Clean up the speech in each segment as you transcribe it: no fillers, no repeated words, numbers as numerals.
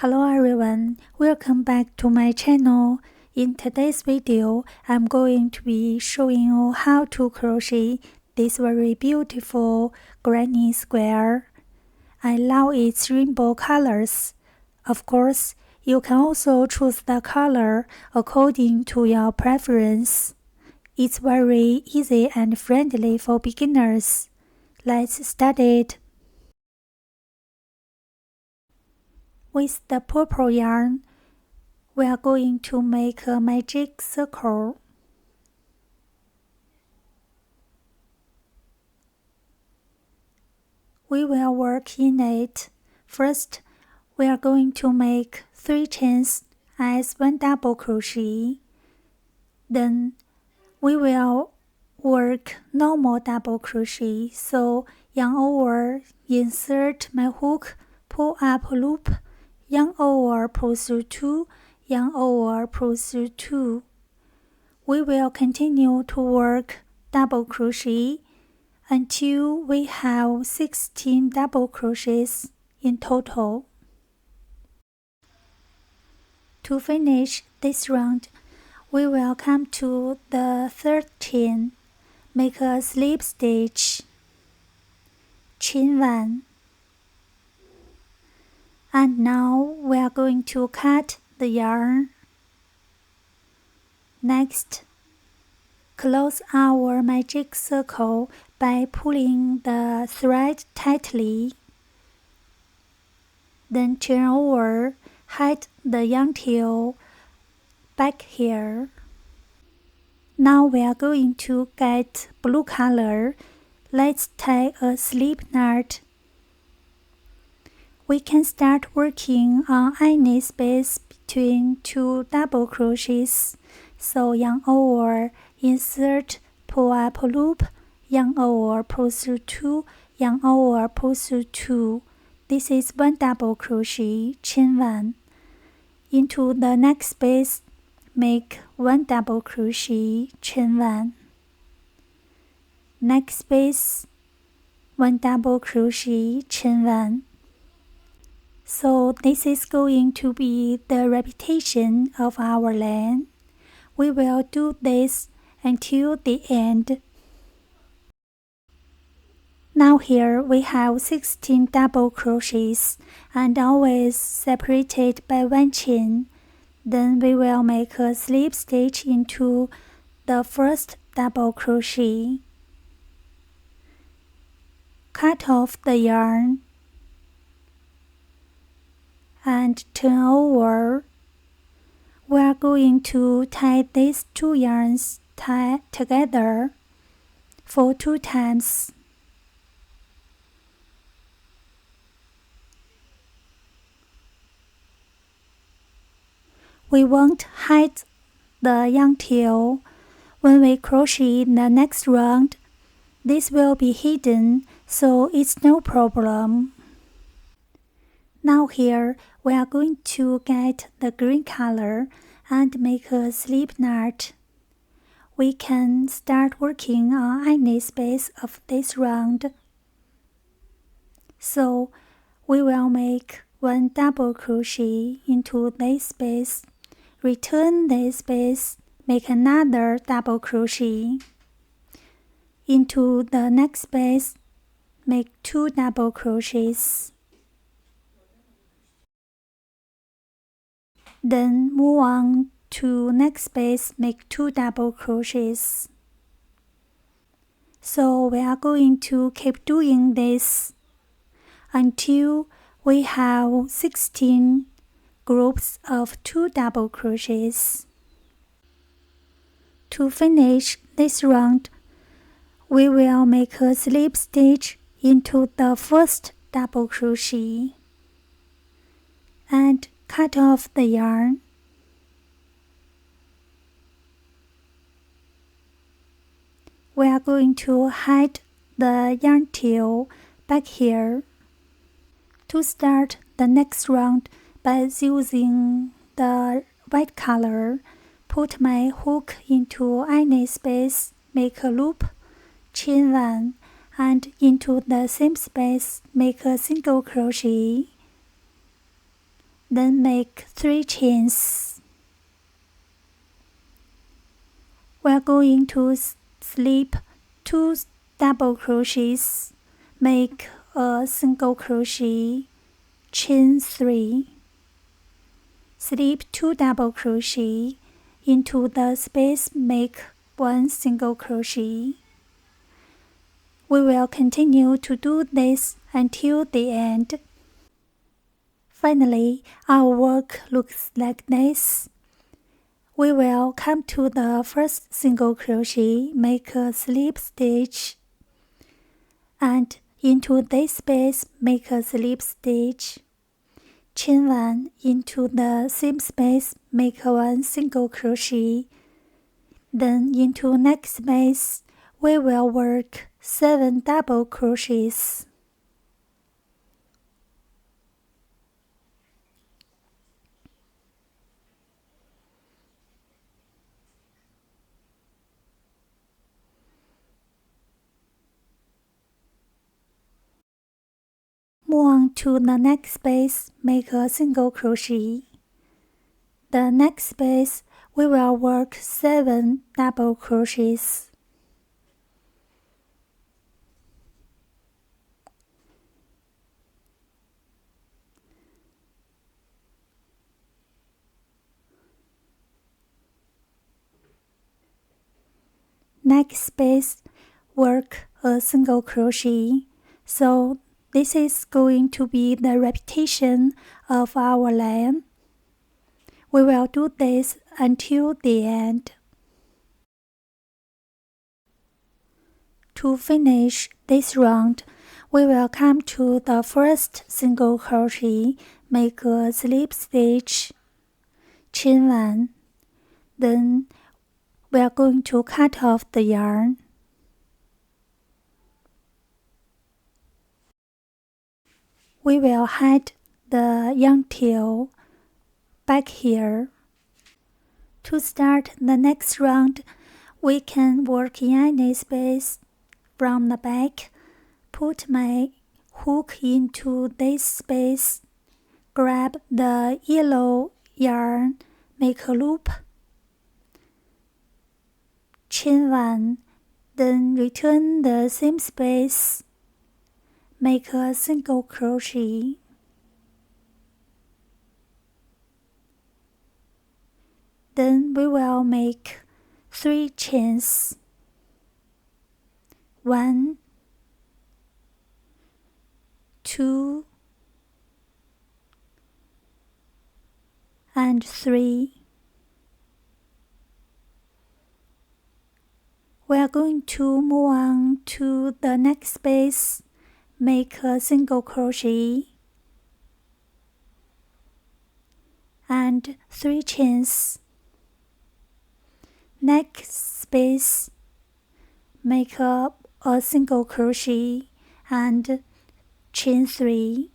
Hello everyone, welcome back to my channel. In today's video, I'm going to be showing you how to crochet this very beautiful granny square. I love its rainbow colors. Of course, you can also choose the color according to your preference. It's very easy and friendly for beginners. Let's start it. With the purple yarn, we are going to make a magic circle. We will work in it. First, we are going to make 3 chains as 1 double crochet. Then, we will work normal double crochet. So, yarn over, insert my hook, pull up loop, yarn over, pull through 2, yarn over, pull through 2. We will continue to work double crochet until we have 16 double crochets in total. To finish this round, we will come to the 3rd chain, make a slip stitch, chain 1. And now we are going to cut the yarn. Next, close our magic circle by pulling the thread tightly. Then turn over, hide the yarn tail back here. Now we are going to get blue color. Let's tie a slip knot. We can start working on any space between 2 double crochets. So yarn over, insert, pull up loop, yarn over, pull through 2, yarn over, pull through 2. This is 1 double crochet, chain 1. Into the next space, make 1 double crochet, chain 1. Next space, 1 double crochet, chain 1. So this is going to be the repetition of our line. We will do this until the end. Now here we have 16 double crochets and always separated by 1 chain. Then we will make a slip stitch into the first double crochet. Cut off the yarn and turn over. We are going to tie these 2 yarns together for 2 times. We won't hide the yarn tail. When we crochet in the next round, this will be hidden, so it's no problem. Now here, we are going to get the green color and make a slip knot. We can start working on any space of this round. So, we will make 1 double crochet into this space, return this space, make another double crochet. Into the next space, make 2 double crochets. Then move on to next space, make 2 double crochets. So we are going to keep doing this until we have 16 groups of 2 double crochets. To finish this round, we will make a slip stitch into the first double crochet and cut off the yarn. We are going to hide the yarn tail back here. To start the next round by using the white color, put my hook into any space, make a loop, chain 1, and into the same space make a single crochet. then make 3 chains. We are going to slip 2 double crochets, make a single crochet, chain 3, slip 2 double crochet, into the space make 1 single crochet. We will continue to do this until the end. Finally, our work looks like this. We will come to the first single crochet, make a slip stitch, and into this space make a slip stitch, chain 1, into the same space make 1 single crochet, then into next space we will work 7 double crochets. Move on to the next space, make a single crochet. The next space we will work 7 double crochets. Next space, work a single crochet. So this is going to be the repetition of our line. We will do this until the end. To finish this round, we will come to the first single crochet, make a slip stitch, chain 1, then we are going to cut off the yarn. We will hide the yarn tail back here. To start the next round, we can work in any space from the back. Put my hook into this space, grab the yellow yarn, make a loop, chain 1, then return the same space, make a single crochet. Then we will make 3 chains. 1, 2, and 3. We are going to move on to the next space, make a single crochet and 3 chains. Next space, make a single crochet and chain 3.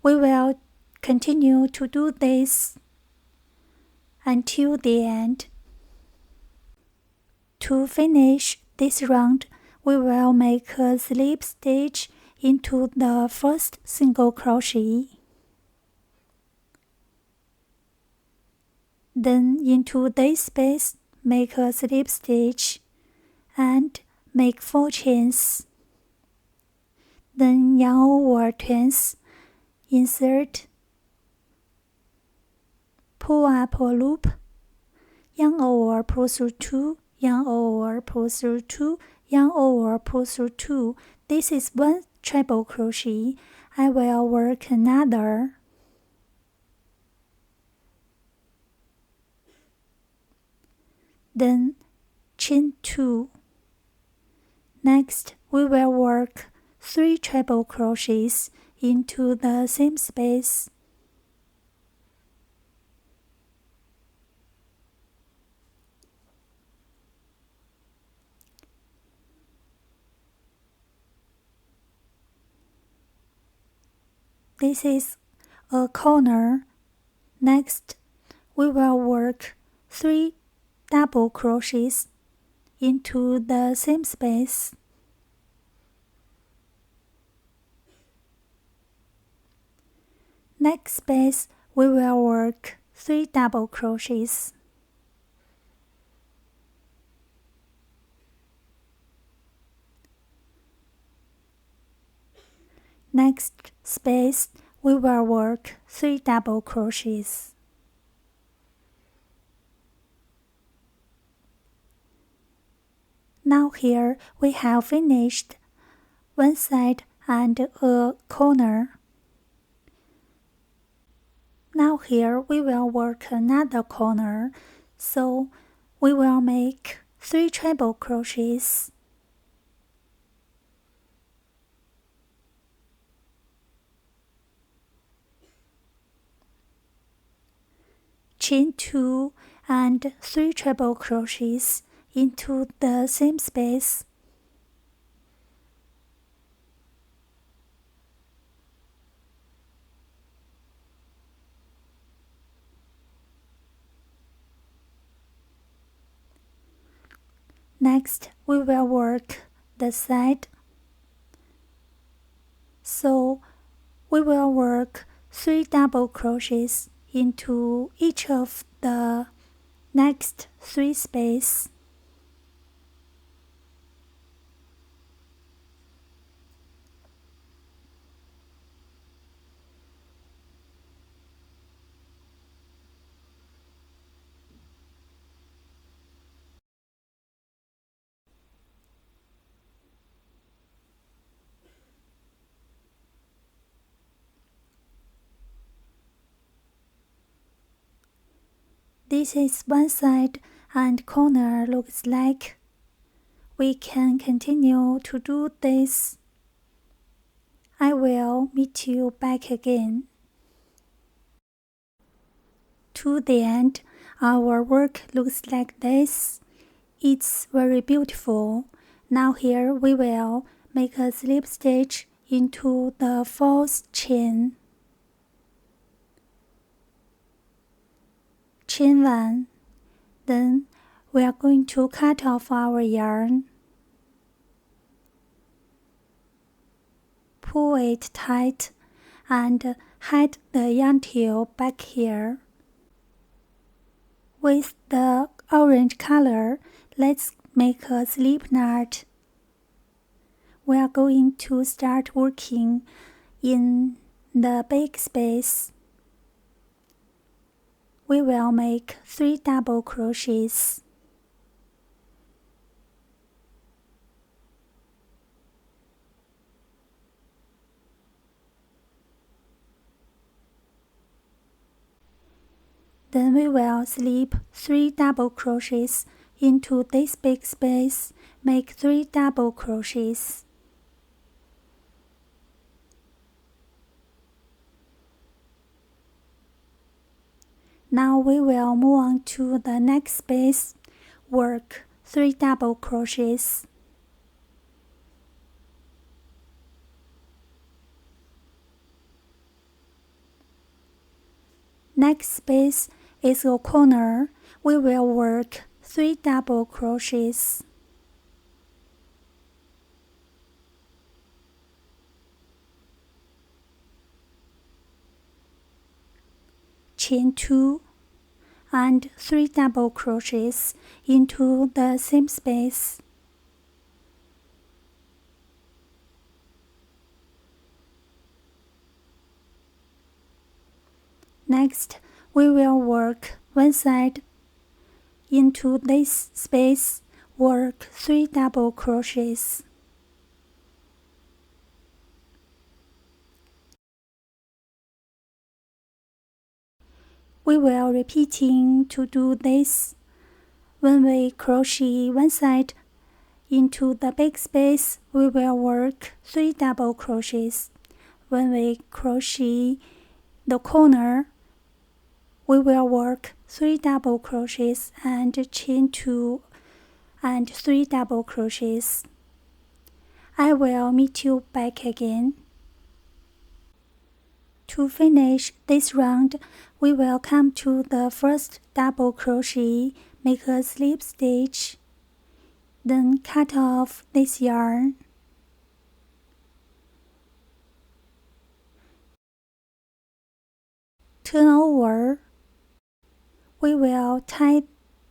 We will continue to do this until the end. To finish this round, we will make a slip stitch into the first single crochet. Then into this space, make a slip stitch and make 4 chains. Then yarn over twins, insert, pull up a loop, yarn over, pull through 2, yarn over, pull through 2, yarn over, pull through 2. This is 1 treble crochet. I will work another. Then chain 2. Next, we will work 3 treble crochets into the same space. This is a corner. Next, we will work 3 double crochets into the same space. Next space, we will work 3 double crochets. Next space, we will work 3 double crochets. Now here we have finished one side and a corner. Now here we will work another corner, so we will make 3 treble crochets. Chain 2 and 3 treble crochets into the same space. Next, we will work the side. So, we will work 3 double crochets into each of the next 3 spaces. This is one side and corner looks like. We can continue to do this. I will meet you back again. To the end, our work looks like this. It's very beautiful. Now here we will make a slip stitch into the 4th chain. Chain 1. Then we are going to cut off our yarn. Pull it tight and hide the yarn tail back here. With the orange color, let's make a slip knot. We are going to start working in the big space. We will make 3 double crochets. Then we will slip 3 double crochets into this big space, make 3 double crochets. Now we will move on to the next space, work 3 double crochets. Next space is a corner. We will work 3 double crochets. Chain 2 and 3 double crochets into the same space. Next, we will work one side. Into this space, work 3 double crochets. We will repeating to do this. When we crochet one side into the big space, we will work 3 double crochets. When we crochet the corner, we will work 3 double crochets and chain 2 and 3 double crochets. I will meet you back again. To finish this round, we will come to the first double crochet, make a slip stitch, then cut off this yarn. Turn over we will tie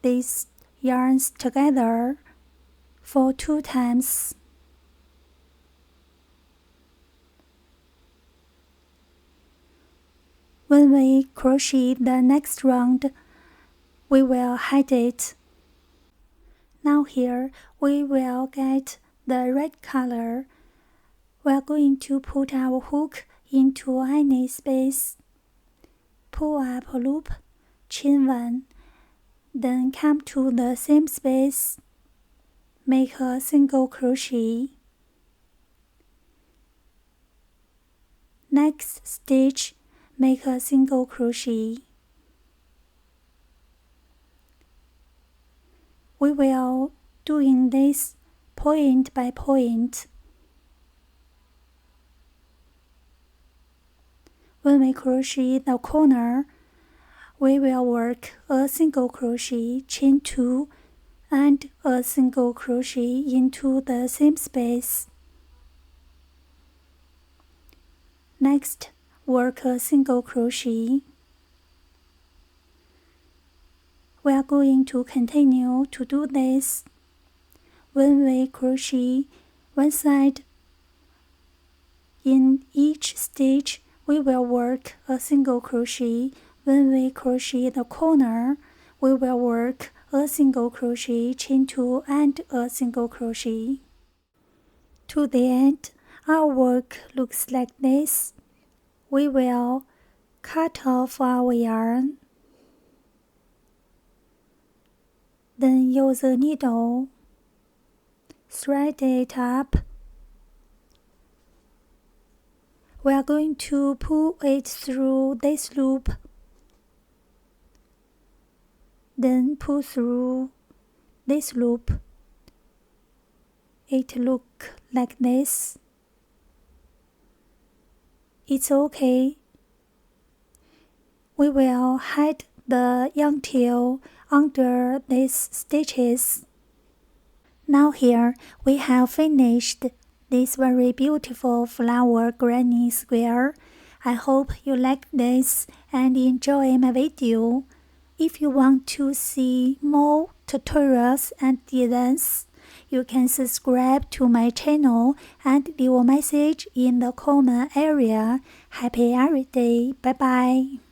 these yarns together for 2 times. When we crochet the next round, we will hide it. Now here we will get the red color. We are going to put our hook into any space, pull up a loop, chain 1, then come to the same space, make a single crochet. Next stitch, make a single crochet. We will doing this point by point. When we crochet the corner, we will work a single crochet, chain 2, and a single crochet into the same space. Next, work a single crochet. We are going to continue to do this. When we crochet one side in each stitch, we will work a single crochet. When we crochet the corner, we will work a single crochet, chain 2, and a single crochet. To the end, our work looks like this. We will cut off our yarn, then use a needle, thread it up. We are going to pull it through this loop, then pull through this loop. It looks like this. It's okay. We will hide the yarn tail under these stitches. Now here we have finished this very beautiful flower granny square. I hope you like this and enjoy my video. If you want to see more tutorials and designs, you can subscribe to my channel and leave a message in the comment area. Happy every day. Bye bye.